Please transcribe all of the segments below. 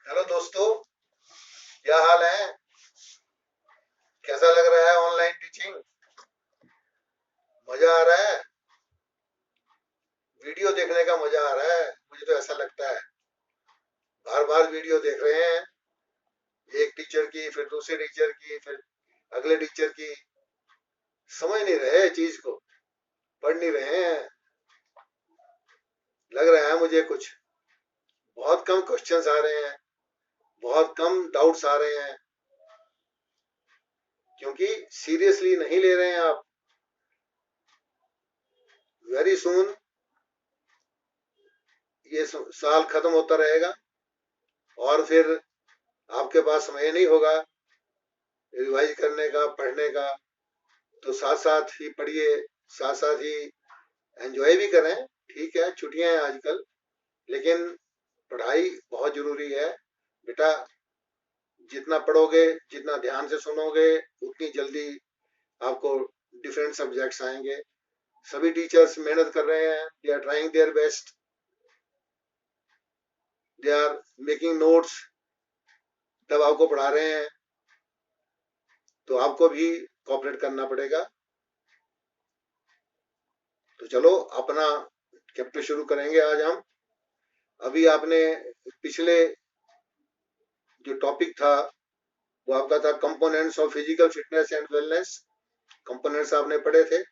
Hello दोस्तों, क्या हाल है? कैसा लग रहा है ऑनलाइन टीचिंग? मजा आ रहा है? वीडियो देखने का मजा आ रहा है? मुझे तो ऐसा लगता है। बार बार वीडियो देख रहे हैं, एक टीचर की, फिर दूसरे टीचर की, फिर अगले टीचर की। समझ नहीं रहे चीज को, पढ़ नहीं रहे हैं। लग रहा है मुझे कुछ बहुत कम क्वेश्चंस आ रहे हैं, बहुत कम डाउट्स आ रहे हैं, क्योंकि सीरियसली नहीं ले रहे हैं आप। वेरी सून ये साल खत्म होता रहेगा और फिर आपके पास समय नहीं होगा रिवाइज करने का, पढ़ने का। तो साथ साथ ही पढ़िए, साथ साथ ही एंजॉय भी करें। ठीक है, छुट्टियां हैं आजकल, लेकिन पढ़ाई बहुत जरूरी है बेटा। जितना पढ़ोगे, जितना ध्यान से सुनोगे, उतनी जल्दी आपको डिफरेंट सब्जेक्ट्स आएंगे। सभी टीचर्स मेहनत कर रहे हैं, they are trying their best, they are making notes, तब आपको पढ़ा रहे हैं। तो आपको भी कोऑपरेट करना पड़ेगा। तो चलो अपना चैप्टर शुरू करेंगे आज हम। अभी आपने पिछले जो टॉपिक था वो आपका था components of physical fitness and wellness. Components आपने पढ़े थे,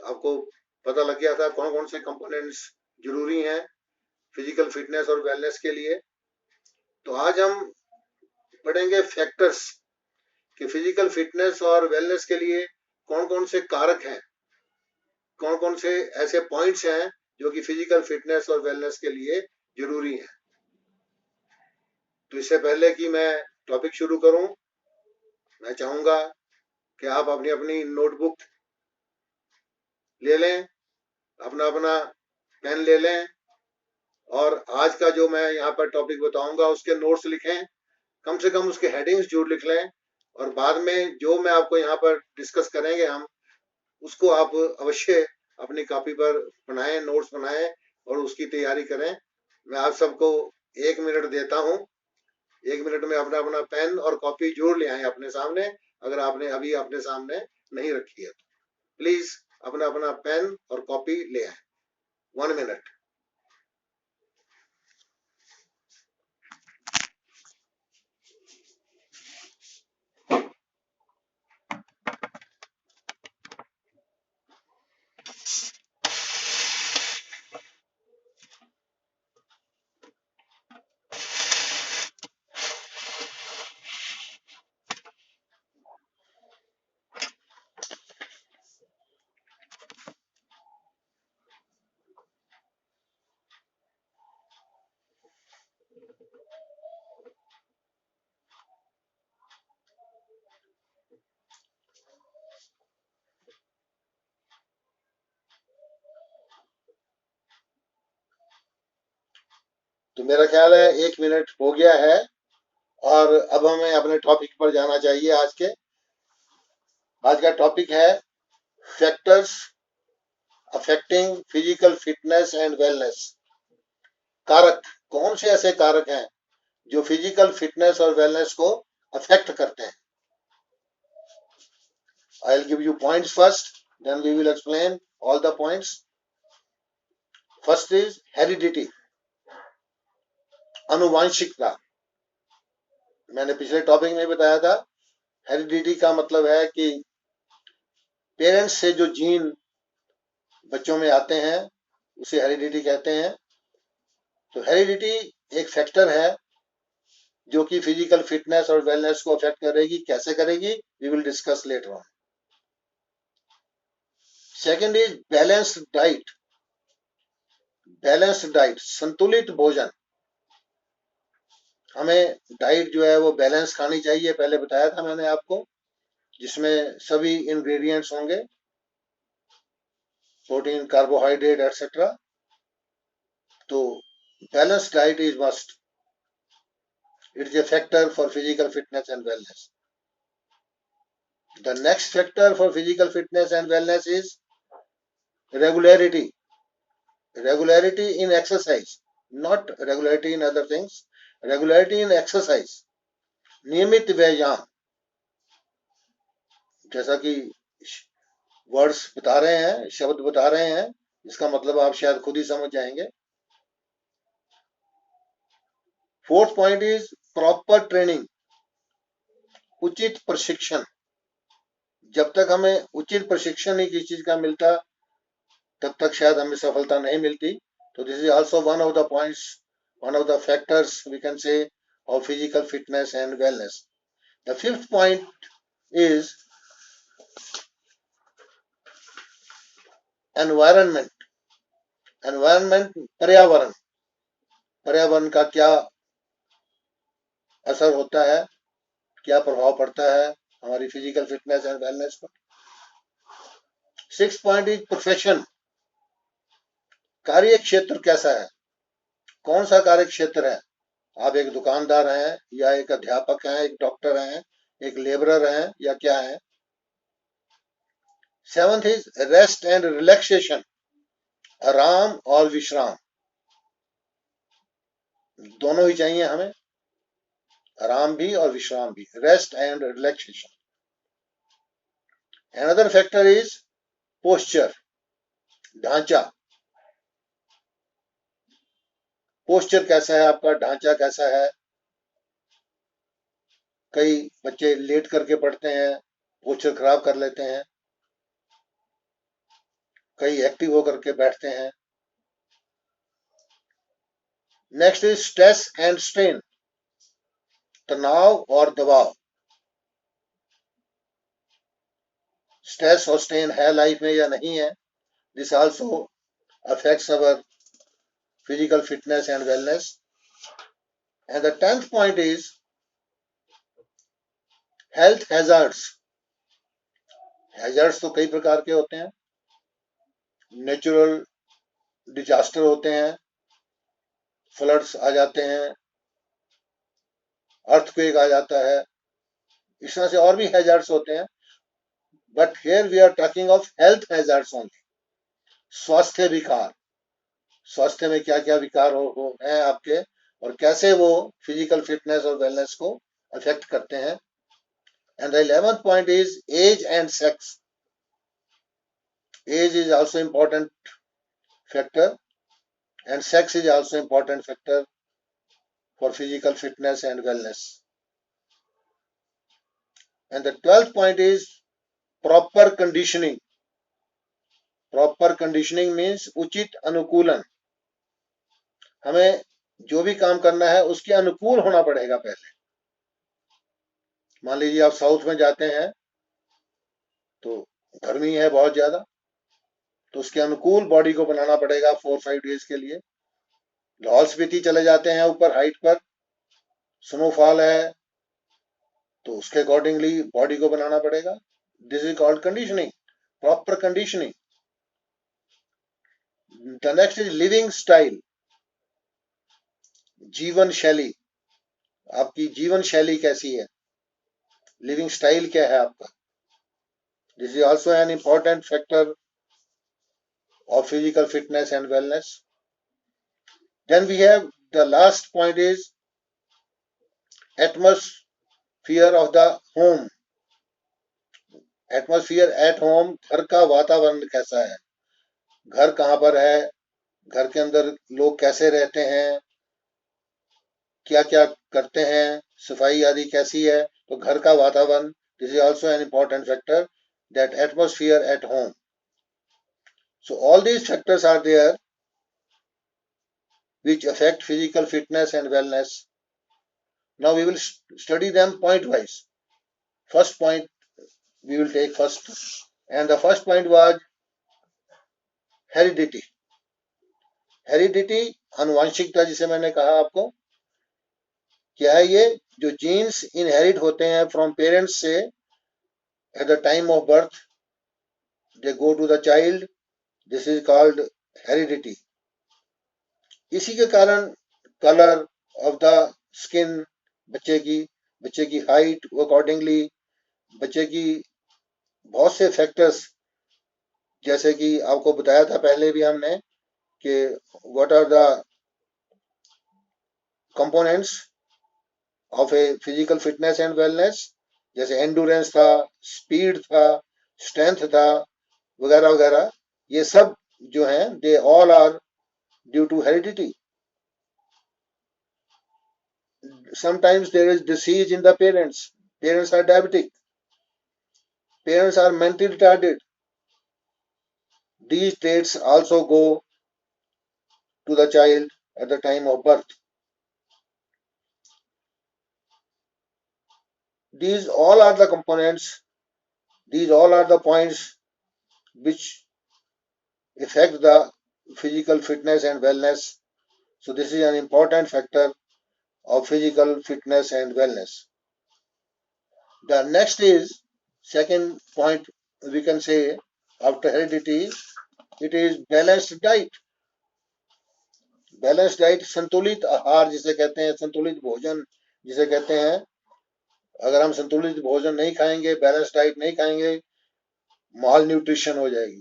आपको पता लग गया था कौन कौन से कंपोनेंट्स जरूरी हैं फिजिकल फिटनेस और वेलनेस के लिए। तो आज हम पढ़ेंगे फैक्टर्स कि फिजिकल फिटनेस और वेलनेस के लिए कौन कौन से कारक हैं, कौन कौन से ऐसे पॉइंट्स हैं जो कि फिजिकल फिटनेस और वेलनेस के लिए जरूरी हैं। तो इससे पहले कि मैं टॉपिक शुरू करूं, मैं चाहूंगा कि आप अपनी अपनी नोटबुक ले लें, अपना अपना पेन ले लें, और आज का जो मैं यहाँ पर टॉपिक बताऊंगा उसके नोट्स लिखें। कम से कम उसके हेडिंग्स जरूर लिख लें, और बाद में जो मैं आपको यहाँ पर डिस्कस करेंगे हम, उसको आप अवश्य अपनी कॉपी पर बनाएं, नोट्स बनाएं और उसकी तैयारी करें। मैं आप सबको 1 मिनट देता हूँ। 1 मिनट में अपना अपना पेन और कॉपी जरूर ले आए अपने सामने, अगर आपने अभी अपने सामने नहीं रखी है तो प्लीज अपना अपना पेन और कॉपी ले आए। 1 मिनट। तो मेरा ख्याल है 1 मिनट हो गया है, और अब हमें अपने टॉपिक पर जाना चाहिए। आज का टॉपिक है factors affecting physical fitness and wellness. कारक, कौन से ऐसे कारक हैं जो फिजिकल फिटनेस और वेलनेस को अफेक्ट करते हैं। I will give you points first, then we will explain all the points. First is heredity, अनुवांशिकता। मैंने पिछले टॉपिक में बताया था, हेरिडिटी का मतलब है कि पेरेंट्स से जो जीन बच्चों में आते हैं उसे हेरिडिटी कहते हैं। तो हेरिडिटी एक फैक्टर है जो कि फिजिकल फिटनेस और वेलनेस को अफेक्ट करेगी। कैसे करेगी, we will discuss later on. Second is balanced diet. Balanced diet, संतुलित भोजन। हमें डाइट जो है वो बैलेंस खानी चाहिए, पहले बताया था मैंने आपको, जिसमें सभी इंग्रेडिएंट्स होंगे, प्रोटीन, कार्बोहाइड्रेट एटसेट्रा। तो balance diet is must, it is a factor for physical fitness and wellness. The next factor for physical fitness and wellness is regularity. Regularity in exercise, not regularity in other things, regularity in exercise, नियमित व्यायाम, जैसा कि words बता रहे हैं, शब्द बता रहे हैं, इसका मतलब आप शायद खुद ही समझ जाएंगे। Fourth point is proper training, उचित प्रशिक्षण। जब तक हमें उचित प्रशिक्षण ही किसी चीज का मिलता, तब तक शायद हमें सफलता नहीं मिलती। तो this is also one of the points, one of the factors we can say of physical fitness and wellness. The fifth point is environment. Environment, पर्यावरण, पर्यावरण का क्या असर होता है, क्या प्रभाव पड़ता है हमारी फिजिकल फिटनेस एंड वेलनेस पर। सिक्स पॉइंट इज प्रोफेशन, कार्य क्षेत्र कैसा है, कौन सा कार्य क्षेत्र है, आप एक दुकानदार हैं या एक अध्यापक हैं, एक डॉक्टर हैं, एक लेबरर हैं या क्या है। Seventh is rest and relaxation, आराम और विश्राम, दोनों ही चाहिए हमें, आराम भी और विश्राम भी, rest and relaxation. Another factor is posture, ढांचा, पोस्चर कैसा है आपका, ढांचा कैसा है। कई बच्चे लेट करके पढ़ते हैं, पोस्चर खराब कर लेते हैं, कई एक्टिव होकर के बैठते हैं। Next is stress and strain, तनाव और दबाव। स्ट्रेस और स्ट्रेन है लाइफ में या नहीं है, this also affects our physical fitness and wellness. And the 10th point is health hazards. Hazards तो कई प्रकार के होते हैं, नेचुरल डिजास्टर होते हैं, फ्लड्स आ जाते हैं, अर्थक्वेक आ जाता है, इस तरह से और भी हैजर्ड्स होते हैं। But here we are talking of health hazards only, स्वास्थ्य विकार, स्वास्थ्य में क्या क्या विकार हो हैं आपके और कैसे वो फिजिकल फिटनेस और वेलनेस को अफेक्ट करते हैं। And the 11th point is age and sex. Age is also important factor and sex is also important factor for physical fitness and wellness. And the 12th point is proper conditioning. Proper conditioning means उचित अनुकूलन, हमें जो भी काम करना है उसके अनुकूल होना पड़ेगा पहले। मान लीजिए आप साउथ में जाते हैं तो गर्मी है बहुत ज्यादा, तो उसके अनुकूल बॉडी को बनाना पड़ेगा 4-5 डेज के लिए। लाहौल स्पीति चले जाते हैं ऊपर हाइट पर, स्नोफॉल है, तो उसके अकॉर्डिंगली बॉडी को बनाना पड़ेगा। This is called conditioning, proper conditioning. The next is living style, जीवन शैली, आपकी जीवन शैली कैसी है, लिविंग स्टाइल क्या है आपका। This is also an important factor of physical fitness and wellness. Then we have the last point is atmosphere of the home. Atmosphere at home, घर का वातावरण कैसा है, घर कहाँ पर है, घर के अंदर लोग कैसे रहते हैं, क्या क्या करते हैं, सफाई आदि कैसी है, तो घर का वातावरण, this is also an important factor, that atmosphere at home. So all these factors are there which affect physical fitness and wellness. Now we will study them point wise. First point we will take first, and the first point was heredity. Heredity, अनुवांशिकता, जिसे मैंने कहा आपको, क्या है ये, जो jeans inherit होते हैं फ्रॉम पेरेंट्स से at the time of birth, they go to the child, this is called heredity. इसी के कारण कलर ऑफ द स्किन, बच्चे की हाइट अकॉर्डिंगली, बच्चे की बहुत से फैक्टर्स, जैसे कि आपको बताया था पहले भी हमने कि what are the components of a physical fitness and wellness, जैसे एंडोरेंस था, स्पीड था, स्ट्रेंथ था, वगैरह वगैरह, ये सब जो हैं they all are due to heredity. Sometimes there is disease in the parents. Parents are diabetic. Parents are mentally retarded. These traits also go to the child at the time of birth. These all are the components, these all are the points which affect the physical fitness and wellness. So this is an important factor of physical fitness and wellness. The next is second point, we can say after heredity, it is balanced diet. Balance diet, संतुलित आहार जिसे कहते हैं, संतुलित भोजन जिसे कहते हैं. अगर हम संतुलित भोजन नहीं खाएंगे, बैलेंस डाइट नहीं खाएंगे, माल न्यूट्रिशन हो जाएगी,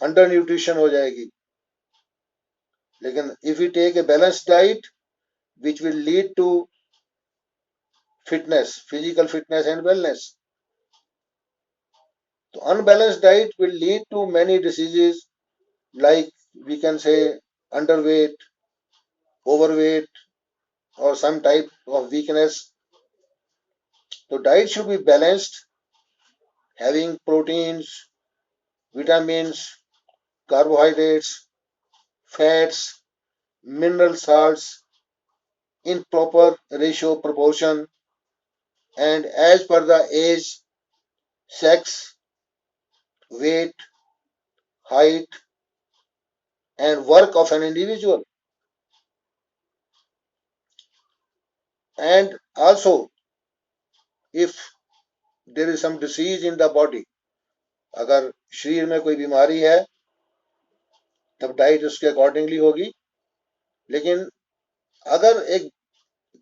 अंडर न्यूट्रिशन हो जाएगी. लेकिन if you take a balance diet which will lead to fitness, physical fitness and wellness. तो unbalance diet will lead to many diseases like we can say underweight, overweight, or some type of weakness. So diet should be balanced, having proteins, vitamins, carbohydrates, fats, mineral salts in proper ratio proportion and as per the age, sex, weight, height, and work of an individual. And also, if there is some disease in the body, अगर शरीर में कोई बीमारी है तब diet उसके accordingly होगी. लेकिन अगर एक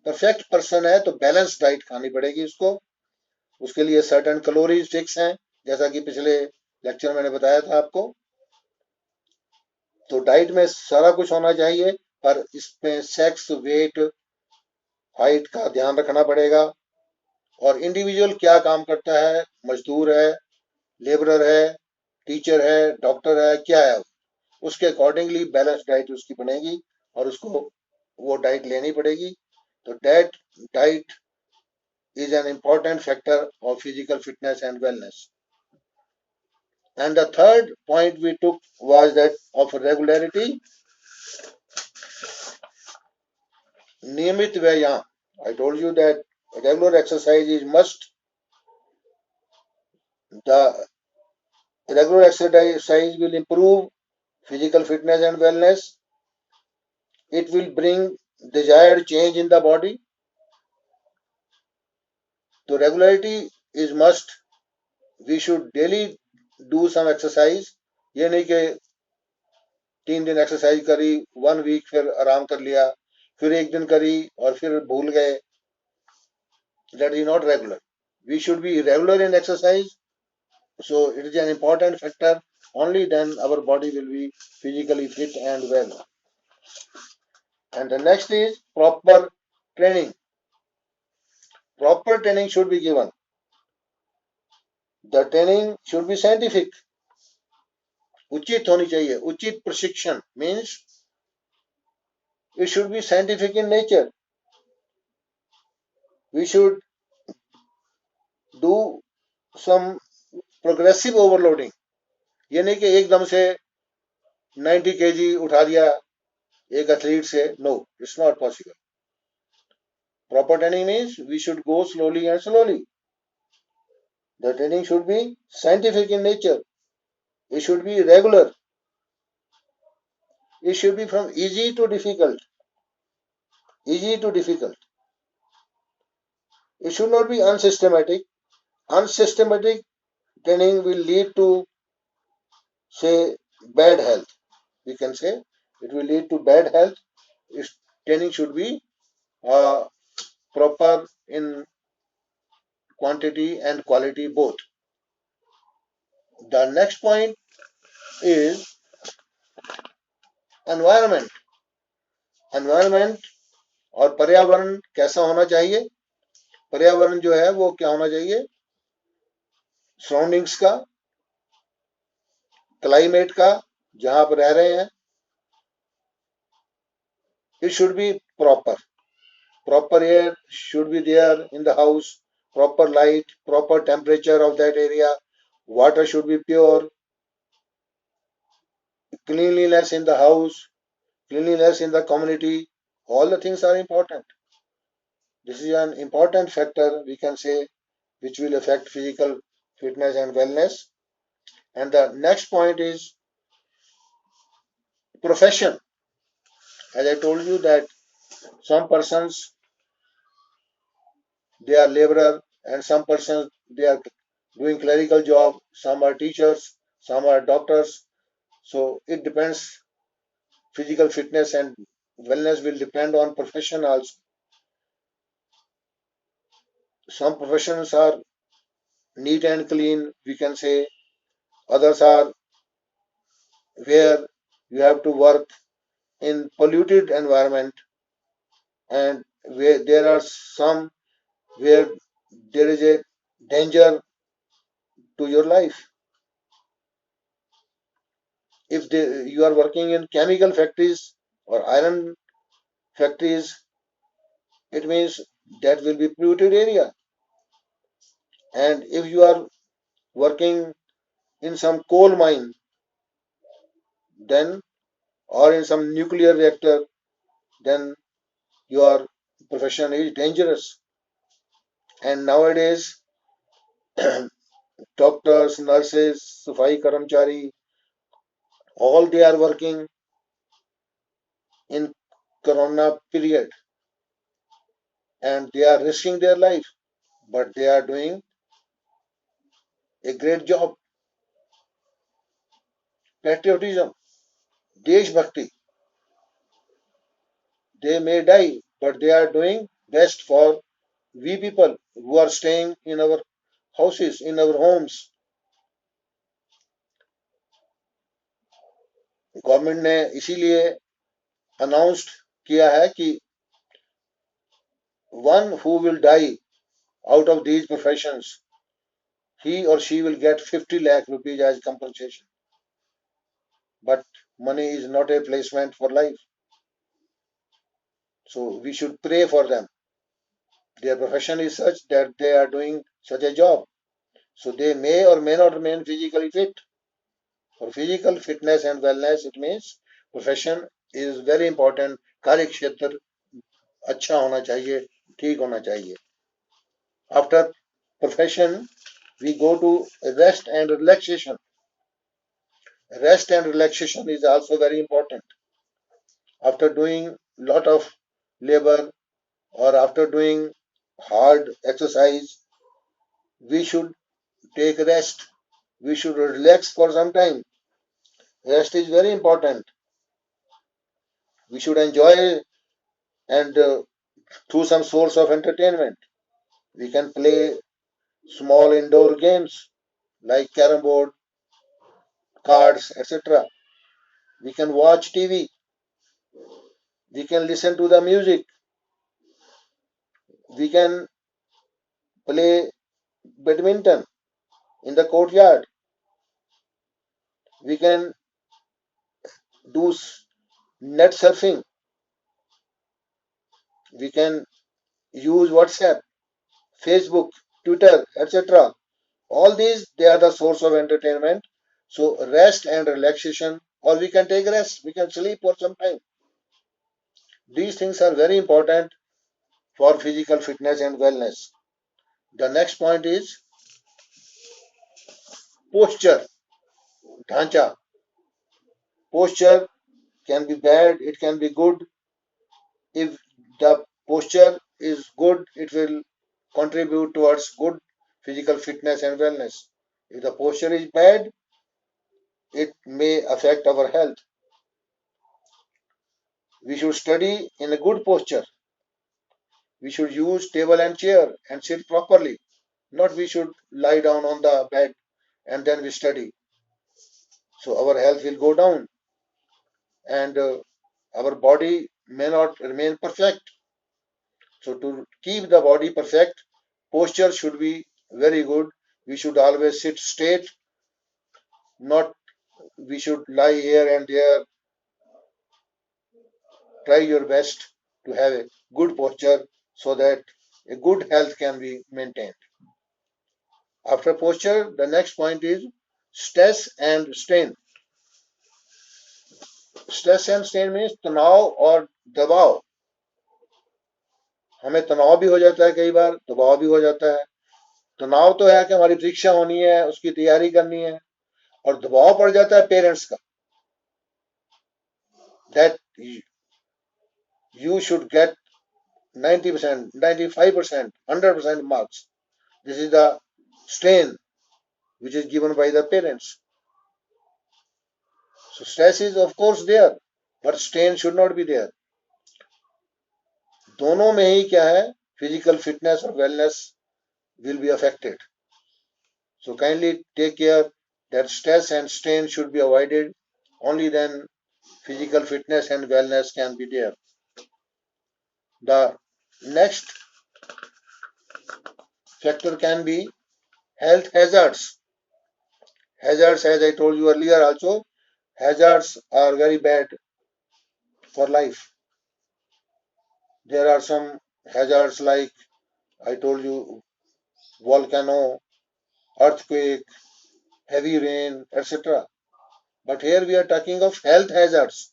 परफेक्ट पर्सन है तो बैलेंस डाइट खानी पड़ेगी उसको. उसके लिए सर्टेन कैलोरीज फिक्स हैं, जैसा कि पिछले लेक्चर में मैंने बताया था आपको. तो डाइट में सारा कुछ होना चाहिए, पर इसमें सेक्स, वेट, हाइट का ध्यान रखना पड़ेगा. और इंडिविजुअल क्या काम करता है, मजदूर है, लेबरर है, टीचर है, डॉक्टर है, क्या है, उसके अकॉर्डिंगली बैलेंस डाइट उसकी बनेगी और उसको वो डाइट लेनी पड़ेगी. तो that diet is an important factor of physical fitness and wellness. And the third point we took was that of regularity. Niyamit Vyayam. I told you that regular exercise is must. The regular exercise will improve physical fitness and wellness. It will bring desired change in the body. So regularity is must. We should daily do some exercise. ये नहीं कि 3 दिन exercise करी, 1 week फिर आराम कर लिया, फिर 1 दिन करी और फिर भूल गए. That is not regular. We should be regular in exercise. So it is an important factor. Only then our body will be physically fit and well. And the next is proper training. Proper training should be given. The training should be scientific. उचित होनी चाहिए. उचित प्रशिक्षण means it should be scientific in nature. We should do some progressive overloading. ये नहीं कि एकदम से 90 kg उठा दिया एक एथलीट से. No, it's not possible. Proper training means we should go slowly and slowly. The training should be scientific in nature. It should be regular. It should be from easy to difficult. Easy to difficult. It should not be unsystematic. Unsystematic training will lead to, say, bad health. We can say it will lead to bad health. Its training should be proper in quantity and quality both. The next point is environment. Environment और पर्यावरण कैसा होना चाहिए? पर्यावरण जो है वो क्या होना चाहिए? सराउंडिंग्स का, क्लाइमेट का, जहां आप रह रहे हैं, it should be proper. Proper air should be there in the house, proper light, proper temperature of that area, water should be pure, cleanliness in the house, cleanliness in the community. All the things are important. This is an important factor, we can say, which will affect physical fitness and wellness. And the next point is profession. As I told you that some persons they are laborer and some persons they are doing clerical job, some are teachers, some are doctors. So it depends. Physical fitness and wellness will depend on profession also. Some professions are neat and clean, we can say. Others are where you have to work in polluted environment, and where there are some where there is a danger to your life. If you are working in chemical factories or iron factories, it means that will be polluted area. And if you are working in some coal mine, then or in some nuclear reactor, then your profession is dangerous. And nowadays, doctors, nurses, safai karamchari, all they are working in corona period and they are risking their life, but they are doing a great job. Patriotism, desh bhakti, they may die, but they are doing best for we people who are staying in our houses, in our homes. Government ने इसीलिए announced किया है कि one who will die out of these professions, he or she will get 50 lakh rupees as compensation. But money is not a placement for life. So we should pray for them. Their profession is such that they are doing such a job. So they may or may not remain physically fit. For physical fitness and wellness, it means profession is very important. कार्य क्षेत्र अच्छा होना चाहिए, ठीक होना चाहिए. After profession, we go to rest and relaxation. Rest and relaxation is also very important. After doing lot of labor or after doing hard exercise, we should take rest. We should relax for some time. Rest is very important. We should enjoy and through some source of entertainment. We can play small indoor games like carom board, cards, etc. We can watch TV. We can listen to the music. We can play badminton in the courtyard. We can do net surfing. We can use WhatsApp, Facebook, Twitter, etc. All these they are the source of entertainment. So rest and relaxation, or we can take rest. We can sleep for some time. These things are very important for physical fitness and wellness. The next point is posture, dhancha. Posture can be bad, it can be good. If the posture is good, it will contribute towards good physical fitness and wellness. If the posture is bad, it may affect our health. We should study in a good posture. We should use table and chair and sit properly. Not we should lie down on the bed and then we study. So our health will go down and our body may not remain perfect. So to keep the body perfect, posture should be very good. We should always sit straight, not we should lie here and there. Try your best to have a good posture so that a good health can be maintained. After posture, the next point is stress and strain. Stress and strain means तनाव और दबाव. हमें तनाव भी हो जाता है, कई बार दबाव भी हो जाता है. तनाव तो है कि हमारी परीक्षा होनी है, उसकी तैयारी करनी है, और दबाव पड़ जाता है पेरेंट्स का, that you should get 90%, 95%, 100% marks. This is the strain which is given by the parents. So stress is of course there, but strain should not be there. दोनों में ही क्या है, फिजिकल फिटनेस और wellness will be affected. So kindly take care that stress and strain should be avoided. Only then physical fitness and wellness can be there. The next factor can be health hazards. Hazards, as I told you earlier also, hazards are very bad for life. There are some hazards like I told you, volcano, earthquake, heavy rain, etc. But here we are talking of health hazards.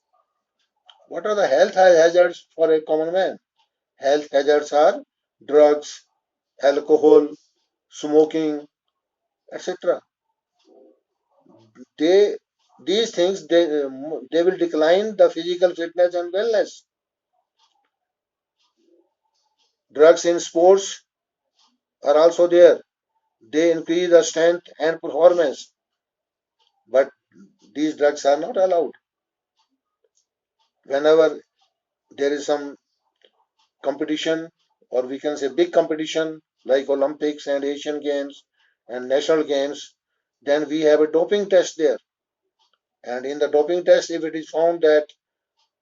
What are the health hazards for a common man? Health hazards are drugs, alcohol, smoking, etc. They these things they will decline the physical fitness and wellness. Drugs in sports are also there. They increase the strength and performance, but these drugs are not allowed. Whenever there is some competition, or we can say big competition like Olympics and Asian Games and national games, then we have a doping test there. And in the doping test, if it is found that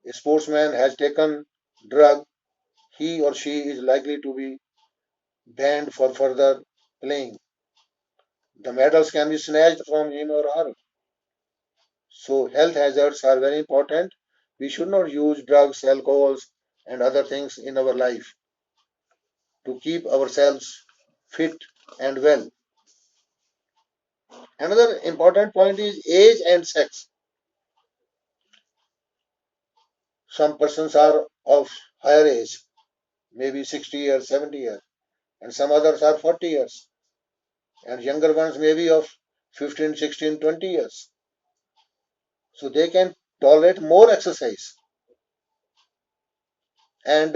a sportsman has taken drug, he or she is likely to be banned for further playing. The medals can be snatched from him or her. So health hazards are very important. We should not use drugs, alcohols, and other things in our life to keep ourselves fit and well. Another important point is age and sex. Some persons are of higher age, maybe 60 years, 70 years, and some others are 40 years, and younger ones may be of 15, 16, 20 years. So they can tolerate more exercise. And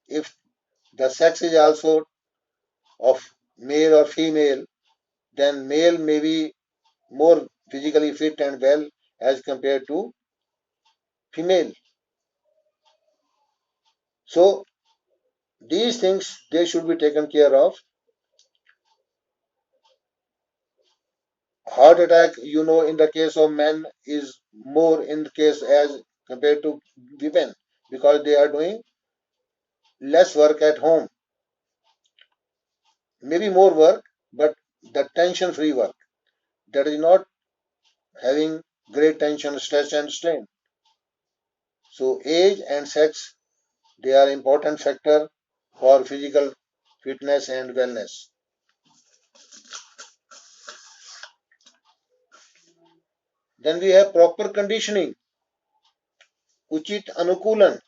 if the sex is also of male or female, then male may be more physically fit and well as compared to female. So these things they should be taken care of. Heart attack, in the case of men is more in the case as compared to women, because they are doing less work at home, maybe more work, but the tension free work, that is not having great tension, stress and strain. So age and sex, they are important factor for physical fitness and wellness. Then we have proper conditioning, उचित अनुकूलन.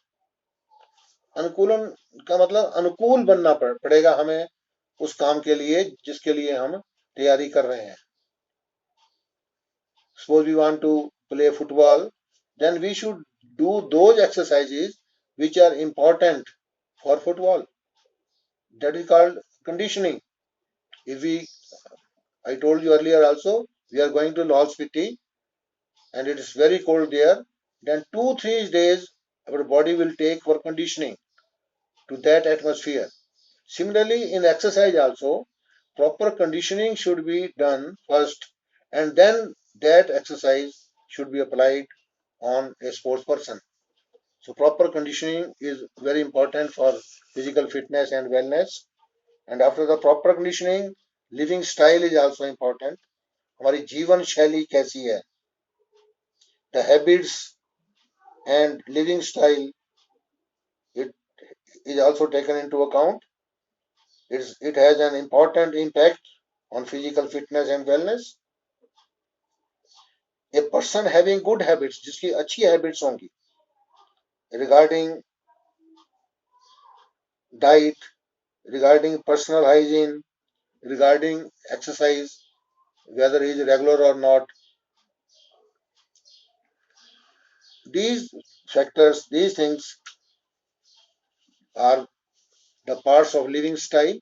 अनुकूलन का मतलब अनुकूल बनना पड़ेगा हमें उस काम के लिए जिसके लिए हम तैयारी कर रहे हैं. Suppose we want to play football, then we should do those exercises which are important for football. That is called conditioning. If I told you earlier also, we are going to Lahaul Spiti and it is very cold there, then 2-3 days our body will take for conditioning to that atmosphere. Similarly, in exercise also, proper conditioning should be done first, and then that exercise should be applied on a sports person. So proper conditioning is very important for physical fitness and wellness. And after the proper conditioning, living style is also important. हमारी जीवन शैली कैसी है? The habits and living style, it is also taken into account. It has an important impact on physical fitness and wellness. A person having good habits, जिसकी अच्छी habits होंगी, regarding diet, regarding personal hygiene, regarding exercise, whether he is regular or not, these factors, these things are the parts of living style.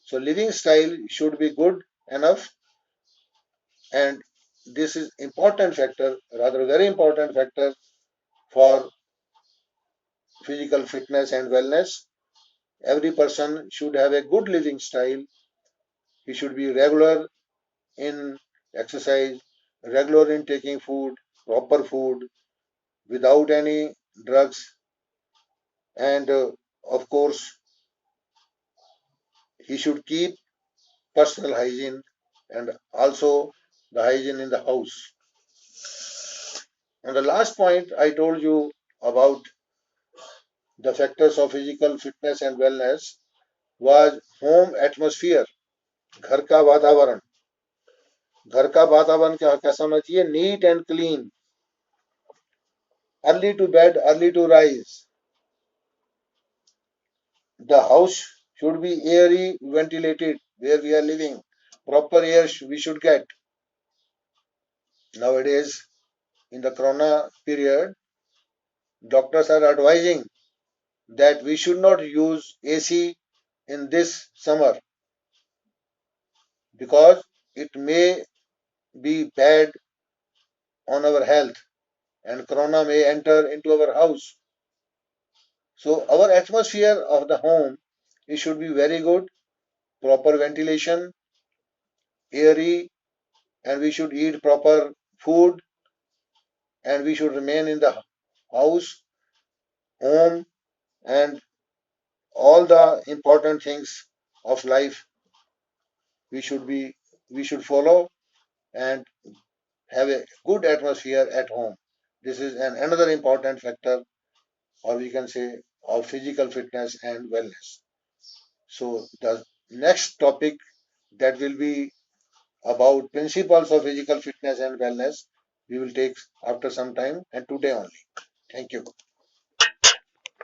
So living style should be good enough, and this is important factor, rather very important factor for physical fitness and wellness. Every person should have a good living style. He should be regular in exercise, regular in taking food, proper food, without any drugs, and of course, he should keep personal hygiene and also the hygiene in the house. And the last point I told you about the factors of physical fitness and wellness was home atmosphere, घर का वातावरण. घर का वातावरण कैसा होना चाहिए? Neat and clean, early to bed, early to rise. The house should be airy, ventilated where we are living. Proper air we should get. Nowadays, in the corona period, doctors are advising that we should not use AC in this summer because it may be bad on our health and corona may enter into our house. So our atmosphere of the home, it should be very good, proper ventilation, airy, and we should eat proper food, and we should remain in the house, home, and all the important things of life we should be we should follow and have a good atmosphere at home. This is another important factor, or we can say, of physical fitness and wellness. So the next topic that will be about principles of physical fitness and wellness, we will take after some time and today only. Thank you.